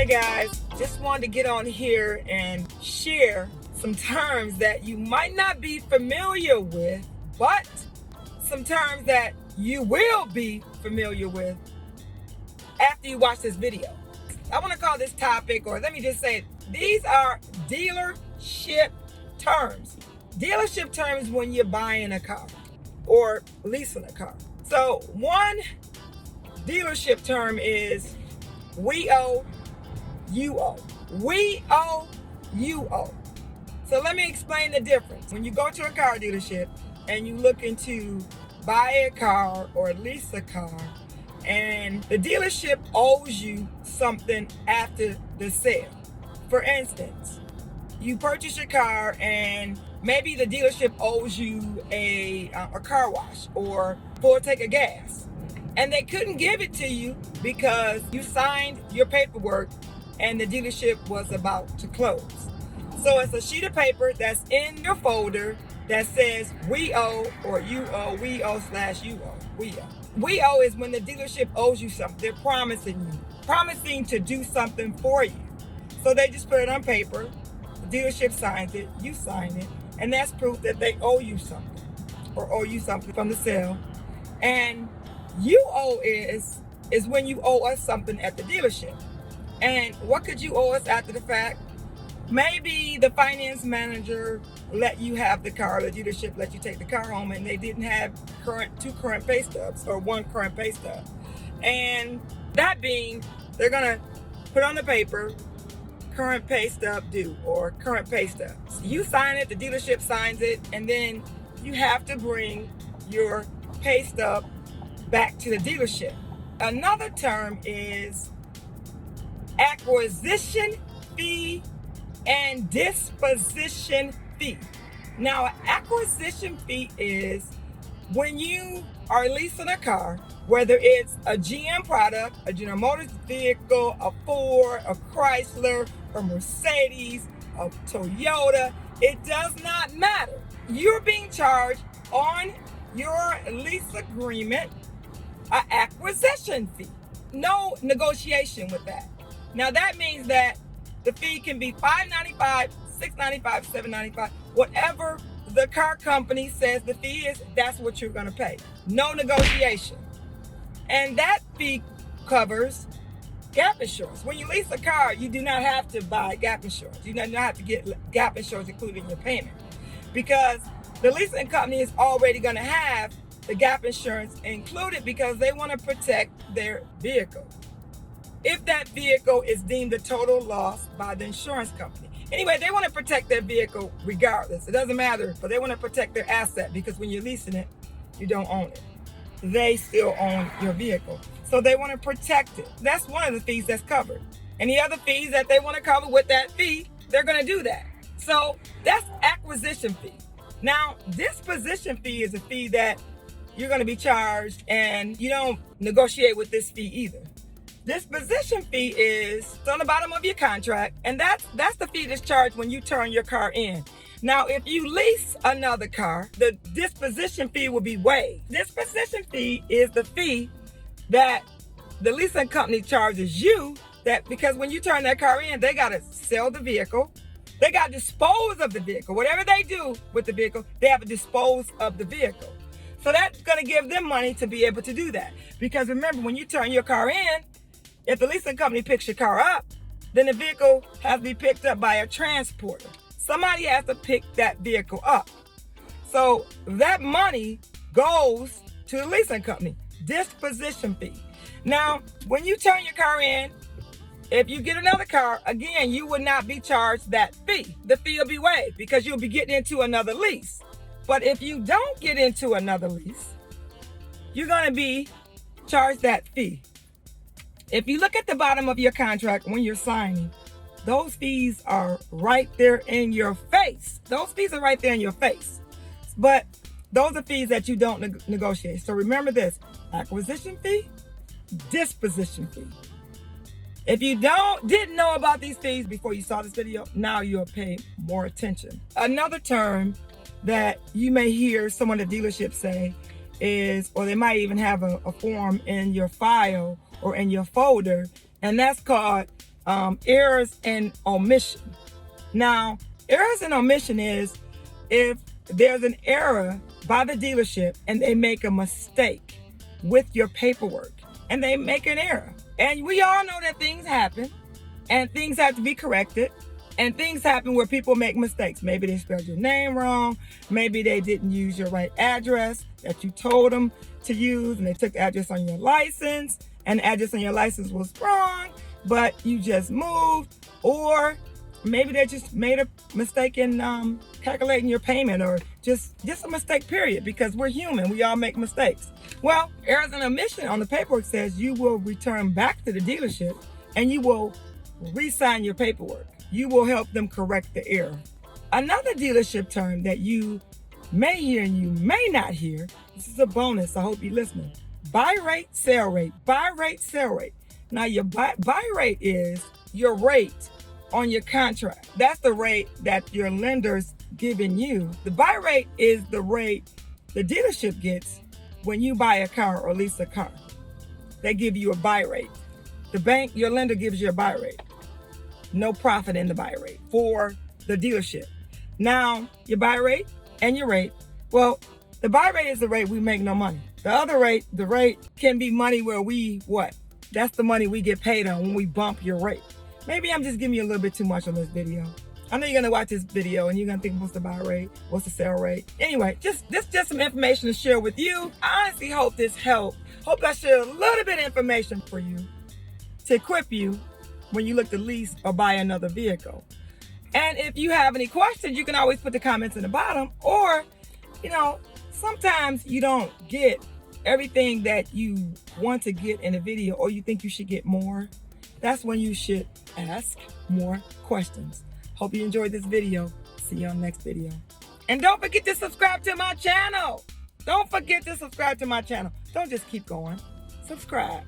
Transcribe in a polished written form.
Hey guys, just wanted to get on here and share some terms that you might not be familiar with, but some terms that you will be familiar with after you watch this video. I want to call this topic, or let me just say, these are dealership terms. Dealership terms when you're buying a car or leasing a car. So one dealership term is we owe, you owe. We owe, you owe. So let me explain the difference. When you go to a car dealership and you looking to buy a car or lease a car, and the dealership owes you something after the sale. For instance, you purchase your car and maybe the dealership owes you a car wash or full tank of gas. And they couldn't give it to you because you signed your paperwork and the dealership was about to close. So it's a sheet of paper that's in your folder that says we owe, or you owe, we owe / you owe, we owe. We owe is when the dealership owes you something. They're promising to do something for you. So they just put it on paper, the dealership signs it, you sign it, and that's proof that they owe you something or owe you something from the sale. And you owe is when you owe us something at the dealership. And what could you owe us after the fact? Maybe the finance manager let you have the car, the dealership let you take the car home, and they didn't have two current pay stubs or one current pay stub. And that being, they're gonna put on the paper, current pay stub due, or current pay stubs. You sign it, the dealership signs it, and then you have to bring your pay stub back to the dealership. Another term is acquisition fee and disposition fee. Now, an acquisition fee is when you are leasing a car, whether it's a GM product, a General Motors vehicle, a Ford, a Chrysler, a Mercedes, a Toyota, it does not matter. You're being charged on your lease agreement an acquisition fee. No negotiation with that. Now that means that the fee can be $5.95, $6.95, $7.95, whatever the car company says the fee is, that's what you're going to pay. No negotiation. And that fee covers gap insurance. When you lease a car, you do not have to buy gap insurance. You do not have to get gap insurance included in your payment, because the leasing company is already going to have the gap insurance included because they want to protect their vehicle if that vehicle is deemed a total loss by the insurance company. Anyway, they want to protect their vehicle regardless. It doesn't matter, but they want to protect their asset, because when you're leasing it, you don't own it. They still own your vehicle. So they want to protect it. That's one of the fees that's covered. Any other fees that they want to cover with that fee, they're going to do that. So that's acquisition fee. Now, disposition fee is a fee that you're going to be charged, and you don't negotiate with this fee either. Disposition fee is on the bottom of your contract, and that's the fee that's charged when you turn your car in. Now, if you lease another car, the disposition fee will be waived. Disposition fee is the fee that the leasing company charges you, that because when you turn that car in, they got to sell the vehicle. They got to dispose of the vehicle. Whatever they do with the vehicle, they have to dispose of the vehicle. So that's going to give them money to be able to do that. Because remember, when you turn your car in, if the leasing company picks your car up, then the vehicle has to be picked up by a transporter. Somebody has to pick that vehicle up. So that money goes to the leasing company. Disposition fee. Now, when you turn your car in, if you get another car, again, you would not be charged that fee. The fee will be waived because you'll be getting into another lease. But if you don't get into another lease, you're going to be charged that fee. If you look at the bottom of your contract when you're signing, those fees are right there in your face. Those fees are right there in your face. But those are fees that you don't negotiate. So remember this: acquisition fee, disposition fee. If you didn't know about these fees before you saw this video, now you'll pay more attention. Another term that you may hear someone at the dealership say is, or they might even have a form in your file or in your folder, and that's called errors and omission. Now, errors and omission is if there's an error by the dealership and they make a mistake with your paperwork and they make an error. And we all know that things happen and things have to be corrected and things happen where people make mistakes. Maybe they spelled your name wrong. Maybe they didn't use your right address that you told them to use and they took the address on your license and the address on your license was wrong, but you just moved. Or maybe they just made a mistake in calculating your payment, or just a mistake, period, because we're human. We all make mistakes. Well, errors and omission on the paperwork says you will return back to the dealership and you will re-sign your paperwork. You will help them correct the error. Another dealership term that you may hear and you may not hear, this is a bonus, I hope you're listening. Buy rate, sell rate. Buy rate, sell rate. Now your buy rate is your rate on your contract. That's the rate that your lender's giving you. The buy rate is the rate the dealership gets when you buy a car or lease a car. They give you a buy rate. The bank, your lender gives you a buy rate. No profit in the buy rate for the dealership. Now, your buy rate and your rate. Well, the buy rate is the rate we make no money. The other rate, the rate can be money where we, what? That's the money we get paid on when we bump your rate. Maybe I'm just giving you a little bit too much on this video. I know you're gonna watch this video and you're gonna think, what's the buy rate? What's the sell rate? Anyway, just some information to share with you. I honestly hope this helped. Hope I shared a little bit of information for you to equip you when you look to lease or buy another vehicle. And if you have any questions, you can always put the comments in the bottom, or, sometimes you don't get everything that you want to get in a video, or you think you should get more. That's when you should ask more questions. Hope you enjoyed this video. See you on the next video. And don't forget to subscribe to my channel. Don't forget to subscribe to my channel. Don't just keep going. Subscribe.